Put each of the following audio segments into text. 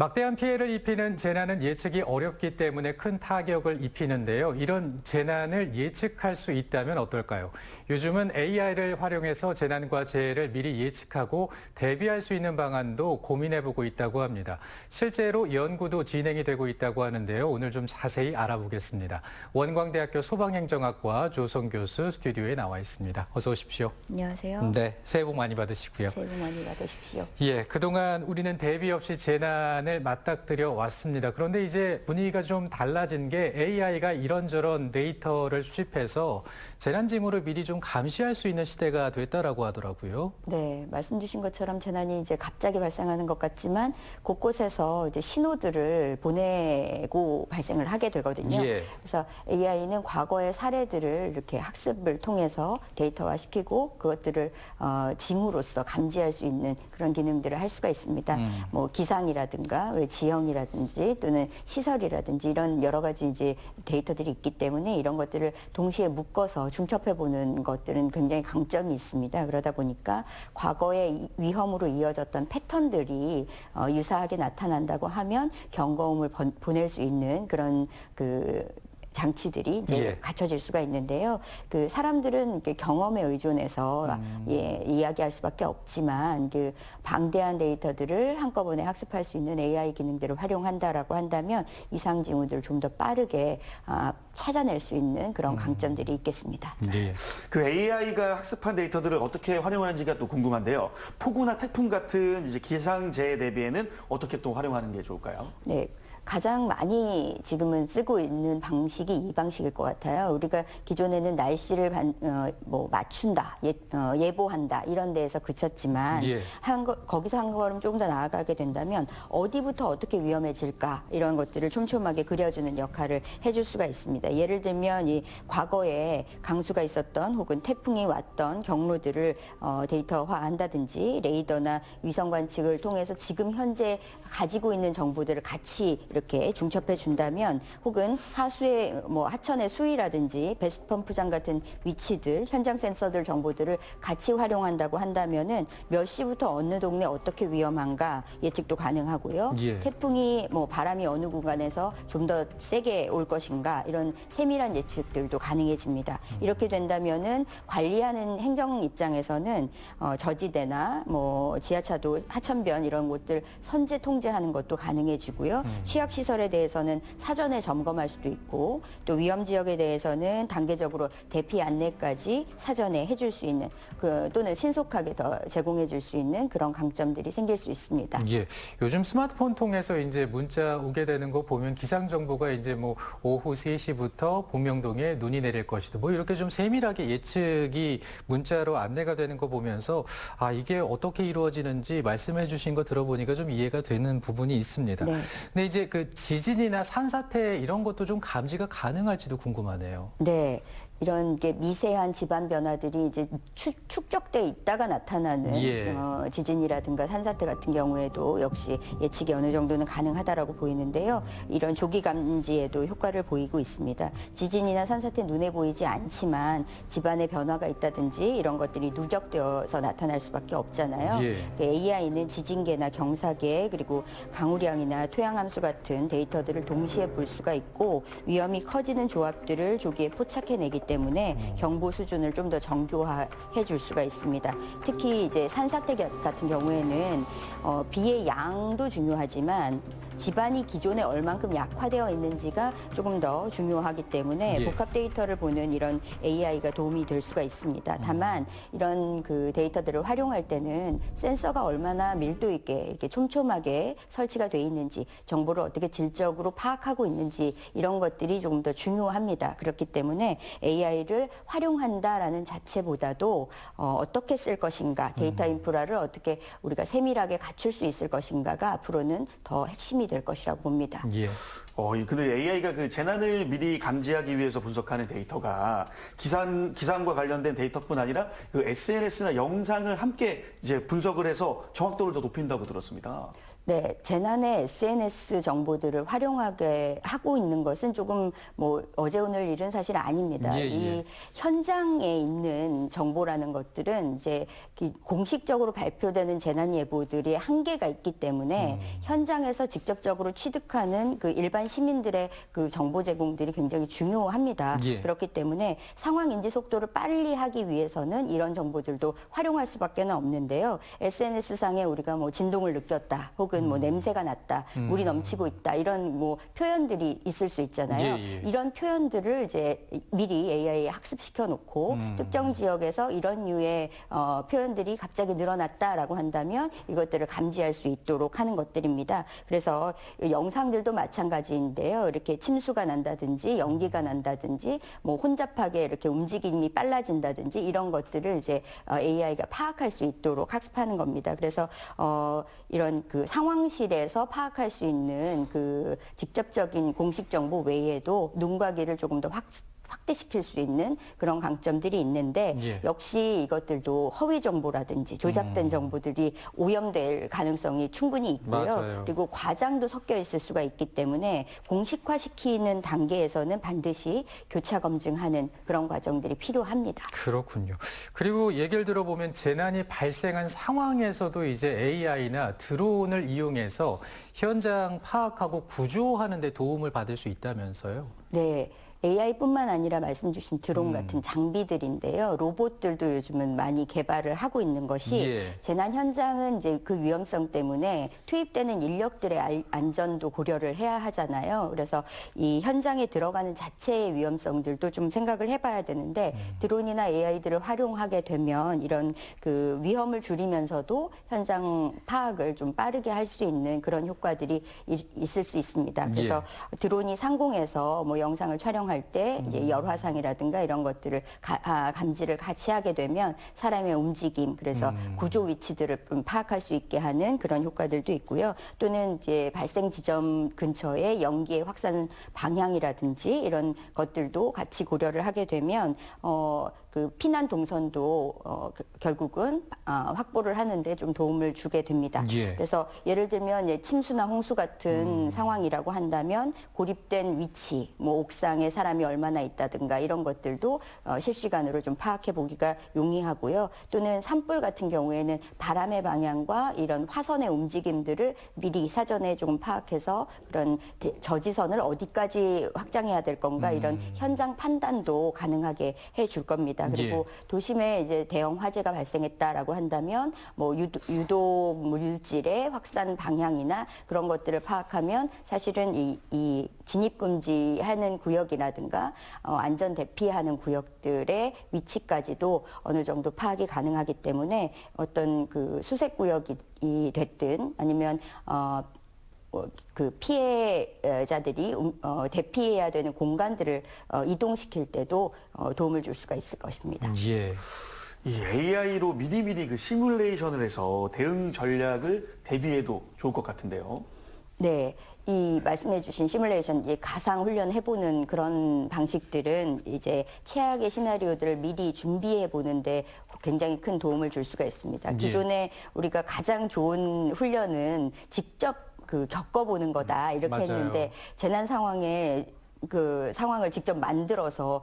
막대한 피해를 입히는 재난은 예측이 어렵기 때문에 큰 타격을 입히는데요. 이런 재난을 예측할 수 있다면 어떨까요? 요즘은 AI를 활용해서 재난과 재해를 미리 예측하고 대비할 수 있는 방안도 고민해보고 있다고 합니다. 실제로 연구도 진행이 되고 있다고 하는데요. 오늘 좀 자세히 알아보겠습니다. 원광대학교 소방행정학과 조성 교수 스튜디오에 나와 있습니다. 어서 오십시오. 안녕하세요. 네, 새해 복 많이 받으시고요. 새해 복 많이 받으십시오. 예, 그동안 우리는 대비 없이 재난을 맞닥뜨려 왔습니다. 그런데 이제 분위기가 좀 달라진 게 AI가 이런저런 데이터를 수집해서 재난 징후를 미리 좀 감시할 수 있는 시대가 됐다라고 하더라고요. 네, 말씀 주신 것처럼 재난이 이제 갑자기 발생하는 것 같지만 곳곳에서 이제 신호들을 보내고 발생을 하게 되거든요. 예. 그래서 AI는 과거의 사례들을 이렇게 학습을 통해서 데이터화시키고 그것들을 징후로서 감지할 수 있는 그런 기능들을 할 수가 있습니다. 뭐 기상이라든가 지형이라든지 또는 시설이라든지 이런 여러 가지 이제 데이터들이 있기 때문에 이런 것들을 동시에 묶어서 중첩해 보는 것들은 굉장히 강점이 있습니다. 그러다 보니까 과거의 위험으로 이어졌던 패턴들이 유사하게 나타난다고 하면 경고음을 보낼 수 있는 그런 장치들이 이제 갖춰질 수가 있는데요. 그 사람들은 이렇게 경험에 의존해서 이야기할 수밖에 없지만 그 방대한 데이터들을 한꺼번에 학습할 수 있는 AI 기능들을 활용한다라고 한다면 이상 징후들을 좀 더 빠르게 찾아낼 수 있는 그런 강점들이 있겠습니다. 네. 그 AI가 학습한 데이터들을 어떻게 활용하는지가 또 궁금한데요. 폭우나 태풍 같은 이제 기상재해 대비에는 어떻게 또 활용하는 게 좋을까요? 네. 가장 많이 지금은 쓰고 있는 방식이 이 방식일 것 같아요. 우리가 기존에는 날씨를 맞춘다, 예보한다 이런 데에서 그쳤지만 거기서 한 걸음 조금 더 나아가게 된다면 어디부터 어떻게 위험해질까 이런 것들을 촘촘하게 그려주는 역할을 해줄 수가 있습니다. 예를 들면 이 과거에 강수가 있었던 혹은 태풍이 왔던 경로들을 데이터화한다든지 레이더나 위성 관측을 통해서 지금 현재 가지고 있는 정보들을 같이 이렇게 중첩해 준다면 혹은 하수의 하천의 수위라든지 배수 펌프장 같은 위치들, 현장 센서들 정보들을 같이 활용한다고 한다면은 몇 시부터 어느 동네 어떻게 위험한가 예측도 가능하고요. 태풍이 바람이 어느 구간에서 좀 더 세게 올 것인가 이런 세밀한 예측들도 가능해집니다. 이렇게 된다면은 관리하는 행정 입장에서는 저지대나 지하차도 하천변 이런 곳들 선제 통제하는 것도 가능해지고요. 취약시설에 대해서는 사전에 점검할 수도 있고 또 위험 지역에 대해서는 단계적으로 대피 안내까지 사전에 해줄 수 있는 또는 신속하게 더 제공해 줄 수 있는 그런 강점들이 생길 수 있습니다. 예. 요즘 스마트폰 통해서 이제 문자 오게 되는 거 보면 기상 정보가 이제 오후 3시부터 봉명동에 눈이 내릴 것이다. 이렇게 좀 세밀하게 예측이 문자로 안내가 되는 거 보면서 이게 어떻게 이루어지는지 말씀해 주신 거 들어보니까 좀 이해가 되는 부분이 있습니다. 네. 근데 이제 그 지진이나 산사태 이런 것도 좀 감지가 가능할지도 궁금하네요. 네. 이런 게 미세한 지반 변화들이 이제 축적돼 있다가 나타나는 지진이라든가 산사태 같은 경우에도 역시 예측이 어느 정도는 가능하다라고 보이는데요. 이런 조기 감지에도 효과를 보이고 있습니다. 지진이나 산사태 눈에 보이지 않지만 지반의 변화가 있다든지 이런 것들이 누적되어서 나타날 수밖에 없잖아요. AI는 지진계나 경사계 그리고 강우량이나 토양함수 같은 데이터들을 동시에 볼 수가 있고 위험이 커지는 조합들을 조기에 포착해내기 때문에 경보 수준을 좀 더 정교화해 줄 수가 있습니다. 특히 이제 산사태 같은 경우에는 비의 양도 중요하지만 지반이 기존에 얼만큼 약화되어 있는지가 조금 더 중요하기 때문에 복합 데이터를 보는 이런 AI가 도움이 될 수가 있습니다. 다만 이런 그 데이터들을 활용할 때는 센서가 얼마나 밀도 있게 이렇게 촘촘하게 설치가 돼 있는지 정보를 어떻게 질적으로 파악하고 있는지 이런 것들이 조금 더 중요합니다. 그렇기 때문에 AI를 활용한다라는 자체보다도 어떻게 쓸 것인가, 데이터 인프라를 어떻게 우리가 세밀하게 갖출 수 있을 것인가가 앞으로는 더 핵심이 될 것이라고 봅니다. 근데 AI가 그 재난을 미리 감지하기 위해서 분석하는 데이터가 기상과 관련된 데이터뿐 아니라 그 SNS나 영상을 함께 이제 분석을 해서 정확도를 더 높인다고 들었습니다. 네, 재난의 SNS 정보들을 활용하게 하고 있는 것은 조금 어제 오늘 일은 사실 아닙니다. 이 현장에 있는 정보라는 것들은 이제 공식적으로 발표되는 재난 예보들이 한계가 있기 때문에 현장에서 직접 직접적으로 취득하는 그 일반 시민들의 그 정보 제공들이 굉장히 중요합니다. 예. 그렇기 때문에 상황 인지 속도를 빨리 하기 위해서는 이런 정보들도 활용할 수밖에 없는데요. SNS상에 우리가 뭐 진동을 느꼈다, 혹은 뭐 냄새가 났다, 물이 넘치고 있다, 이런 뭐 표현들이 있을 수 있잖아요. 예, 예. 이런 표현들을 이제 미리 AI에 학습시켜 놓고 특정 지역에서 이런 류의 표현들이 갑자기 늘어났다라고 한다면 이것들을 감지할 수 있도록 하는 것들입니다. 그래서 영상들도 마찬가지인데요. 이렇게 침수가 난다든지 연기가 난다든지 뭐 혼잡하게 이렇게 움직임이 빨라진다든지 이런 것들을 이제 AI가 파악할 수 있도록 학습하는 겁니다. 그래서 이런 그 상황실에서 파악할 수 있는 그 직접적인 공식 정보 외에도 눈과 귀를 조금 더 확대시킬 수 있는 그런 강점들이 있는데 예. 역시 이것들도 허위 정보라든지 조작된 정보들이 오염될 가능성이 충분히 있고요. 맞아요. 그리고 과장도 섞여 있을 수가 있기 때문에 공식화시키는 단계에서는 반드시 교차 검증하는 그런 과정들이 필요합니다. 그렇군요. 그리고 얘기를 들어보면 재난이 발생한 상황에서도 이제 AI나 드론을 이용해서 현장 파악하고 구조하는 데 도움을 받을 수 있다면서요? 네. AI뿐만 아니라 말씀 주신 드론 같은 장비들인데요. 로봇들도 요즘은 많이 개발을 하고 있는 것이 예. 재난 현장은 이제 그 위험성 때문에 투입되는 인력들의 안전도 고려를 해야 하잖아요. 그래서 이 현장에 들어가는 자체의 위험성들도 좀 생각을 해봐야 되는데 드론이나 AI들을 활용하게 되면 이런 그 위험을 줄이면서도 현장 파악을 좀 빠르게 할 수 있는 그런 효과들이 있을 수 있습니다. 그래서 드론이 상공에서 뭐 영상을 촬영할 때 이제 열화상이라든가 이런 것들을 감지를 같이 하게 되면 사람의 움직임, 그래서 구조 위치들을 좀 파악할 수 있게 하는 그런 효과들도 있고요. 또는 이제 발생 지점 근처에 연기의 확산 방향이라든지 이런 것들도 같이 고려를 하게 되면 그 피난 동선도 결국은 확보를 하는데 좀 도움을 주게 됩니다. 예. 그래서 예를 들면 이제 침수나 홍수 같은 상황이라고 한다면 고립된 위치, 뭐 옥상에 사람이 얼마나 있다든가 이런 것들도 실시간으로 좀 파악해 보기가 용이하고요. 또는 산불 같은 경우에는 바람의 방향과 이런 화선의 움직임들을 미리 사전에 조금 파악해서 그런 저지선을 어디까지 확장해야 될 건가 이런 현장 판단도 가능하게 해줄 겁니다. 그리고 도심에 이제 대형 화재가 발생했다라고 한다면 뭐 유독 물질의 확산 방향이나 그런 것들을 파악하면 사실은 이 진입 금지하는 구역이라든가 안전 대피하는 구역들의 위치까지도 어느 정도 파악이 가능하기 때문에 어떤 그 수색 구역이 됐든 아니면 그 피해자들이 대피해야 되는 공간들을 이동시킬 때도 도움을 줄 수가 있을 것입니다. 예. 이 AI로 미리미리 그 시뮬레이션을 해서 대응 전략을 대비해도 좋을 것 같은데요. 네. 이 말씀해 주신 시뮬레이션, 가상 훈련 해보는 그런 방식들은 이제 최악의 시나리오들을 미리 준비해 보는데 굉장히 큰 도움을 줄 수가 있습니다. 기존에 우리가 가장 좋은 훈련은 직접 그 겪어보는 거다 이렇게 맞아요. 했는데 재난 상황에 그 상황을 직접 만들어서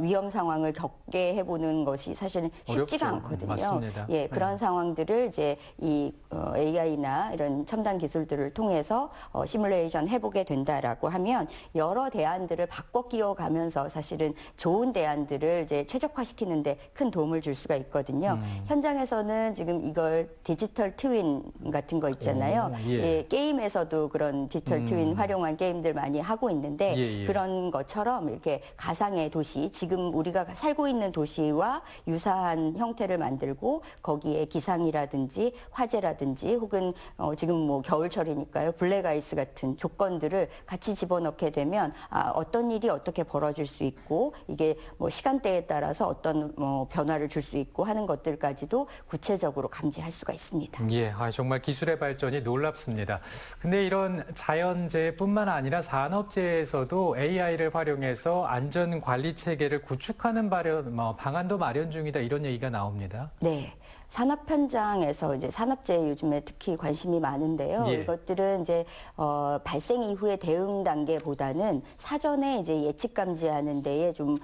위험 상황을 겪게 해보는 것이 사실은 쉽지가 어렵죠. 않거든요. 맞습니다. 예, 그런 상황들을 이제 이 AI나 이런 첨단 기술들을 통해서 시뮬레이션 해보게 된다라고 하면 여러 대안들을 바꿔 끼워가면서 사실은 좋은 대안들을 이제 최적화시키는데 큰 도움을 줄 수가 있거든요. 현장에서는 지금 이걸 디지털 트윈 같은 거 있잖아요. 예, 게임에서도 그런 디지털 트윈 활용한 게임들 많이 하고 있는데 그런 것처럼 이렇게 가상의 도시, 지금 우리가 살고 있는 도시와 유사한 형태를 만들고 거기에 기상이라든지 화재라든지 혹은 지금 뭐 겨울철이니까요. 블랙아이스 같은 조건들을 같이 집어넣게 되면 어떤 일이 어떻게 벌어질 수 있고 이게 뭐 시간대에 따라서 어떤 뭐 변화를 줄 수 있고 하는 것들까지도 구체적으로 감지할 수가 있습니다. 예, 정말 기술의 발전이 놀랍습니다. 근데 이런 자연재해뿐만 아니라 산업재해에서도 AI를 활용해서 안전 관리 체계를 구축하는 방안도 마련 중이다 이런 얘기가 나옵니다. 네. 산업 현장에서 이제 산업재해 요즘에 특히 관심이 많은데요. 예. 이것들은 이제 발생 이후의 대응 단계보다는 사전에 이제 예측 감지하는 데에 좀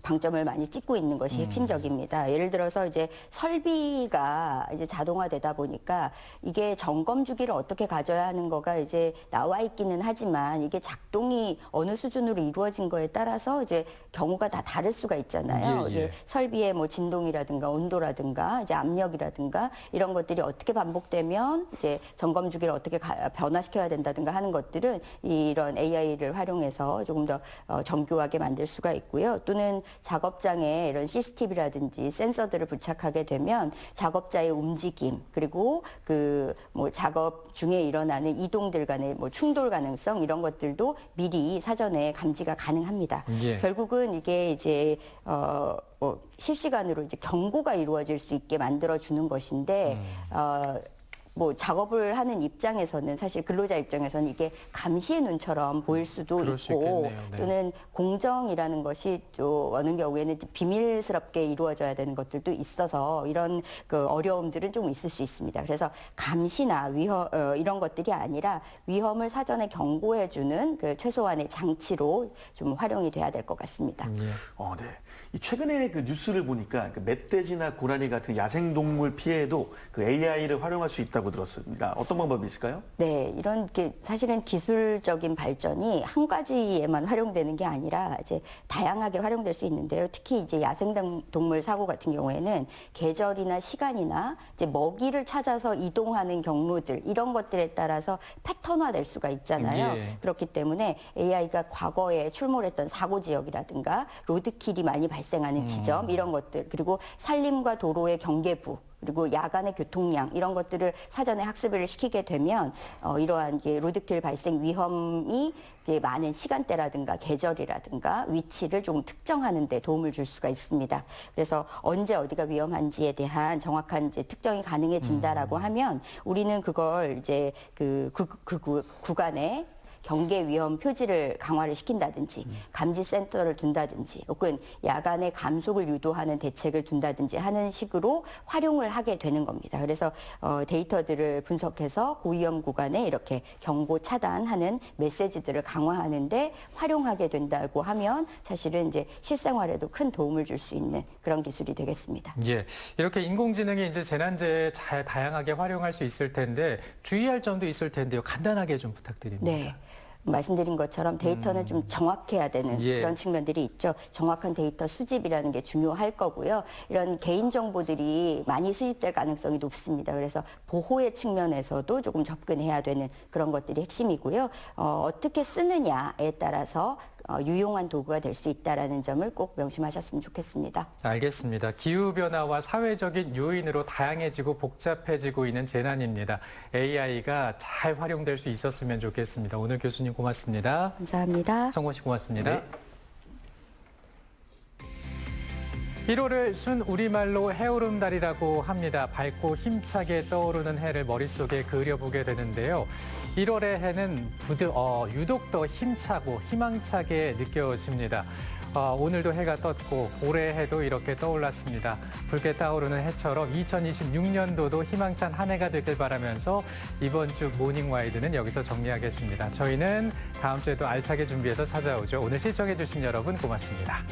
방점을 많이 찍고 있는 것이 핵심적입니다. 예를 들어서 이제 설비가 이제 자동화되다 보니까 이게 점검 주기를 어떻게 가져야 하는 거가 이제 나와 있기는 하지만 이게 작동이 어느 수준으로 이루어진 거에 따라서 이제 경우가 다 다를 수가 있잖아요. 예, 예. 이게 설비의 뭐 진동이라든가 온도라든가 이제 압력이라든가 이런 것들이 어떻게 반복되면 이제 점검 주기를 어떻게 변화시켜야 된다든가 하는 것들은 이런 AI를 활용해서 조금 더 정교하게 만들 수가 있고요. 또는 작업장에 이런 CCTV라든지 센서들을 부착하게 되면 작업자의 움직임 그리고 그 뭐 작업 중에 일어나는 이동들 간의 뭐 충돌 가능성 이런 것들도 미리 사전에 감지가 가능합니다. 예. 결국은 이게 이제 실시간으로 이제 경고가 이루어질 수 있게 만들어 주는 것인데 뭐 작업을 하는 입장에서는 사실 근로자 입장에서는 이게 감시의 눈처럼 보일 수도 그럴 수 있고 있겠네요. 네. 또는 공정이라는 것이 또 어느 경우에는 비밀스럽게 이루어져야 되는 것들도 있어서 이런 그 어려움들은 좀 있을 수 있습니다. 그래서 감시나 위험 이런 것들이 아니라 위험을 사전에 경고해주는 그 최소한의 장치로 좀 활용이 돼야 될 것 같습니다. 예. 네. 이 최근에 그 뉴스를 보니까 그 멧돼지나 고라니 같은 야생동물 피해에도 그 AI를 활용할 수 있다고 들었습니다. 어떤 방법이 있을까요? 네, 이런 게 사실은 기술적인 발전이 한 가지에만 활용되는 게 아니라 이제 다양하게 활용될 수 있는데요. 특히 이제 야생동물 사고 같은 경우에는 계절이나 시간이나 이제 먹이를 찾아서 이동하는 경로들 이런 것들에 따라서 패턴화될 수가 있잖아요. 예. 그렇기 때문에 AI가 과거에 출몰했던 사고 지역이라든가 로드킬이 많이 발생하는 지점 이런 것들 그리고 산림과 도로의 경계부 그리고 야간의 교통량 이런 것들을 사전에 학습을 시키게 되면 이러한 로드킬 발생 위험이 많은 시간대라든가 계절이라든가 위치를 조금 특정하는 데 도움을 줄 수가 있습니다. 그래서 언제 어디가 위험한지에 대한 정확한 이제 특정이 가능해진다라고 하면 우리는 그걸 이제 그 구간에 경계 위험 표지를 강화를 시킨다든지 감지 센터를 둔다든지 혹은 야간에 감속을 유도하는 대책을 둔다든지 하는 식으로 활용을 하게 되는 겁니다. 그래서 데이터들을 분석해서 고위험 구간에 이렇게 경고 차단하는 메시지들을 강화하는데 활용하게 된다고 하면 사실은 이제 실생활에도 큰 도움을 줄 수 있는 그런 기술이 되겠습니다. 예. 이렇게 인공지능이 이제 재난재해에 잘 다양하게 활용할 수 있을 텐데 주의할 점도 있을 텐데요. 간단하게 좀 부탁드립니다. 네. 말씀드린 것처럼 데이터는 좀 정확해야 되는 예. 그런 측면들이 있죠. 정확한 데이터 수집이라는 게 중요할 거고요. 이런 개인 정보들이 많이 수집될 가능성이 높습니다. 그래서 보호의 측면에서도 조금 접근해야 되는 그런 것들이 핵심이고요. 어떻게 쓰느냐에 따라서 유용한 도구가 될 수 있다는 점을 꼭 명심하셨으면 좋겠습니다. 알겠습니다. 기후변화와 사회적인 요인으로 다양해지고 복잡해지고 있는 재난입니다. AI가 잘 활용될 수 있었으면 좋겠습니다. 오늘 교수님 고맙습니다. 감사합니다. 성곤 씨 고맙습니다. 네. 1월을 순 우리말로 해오름달이라고 합니다. 밝고 힘차게 떠오르는 해를 머릿속에 그려보게 되는데요. 1월의 해는 유독 더 힘차고 희망차게 느껴집니다. 오늘도 해가 떴고 올해의 해도 이렇게 떠올랐습니다. 붉게 타오르는 해처럼 2026년도도 희망찬 한 해가 되길 바라면서 이번 주 모닝와이드는 여기서 정리하겠습니다. 저희는 다음 주에도 알차게 준비해서 찾아오죠. 오늘 시청해주신 여러분 고맙습니다.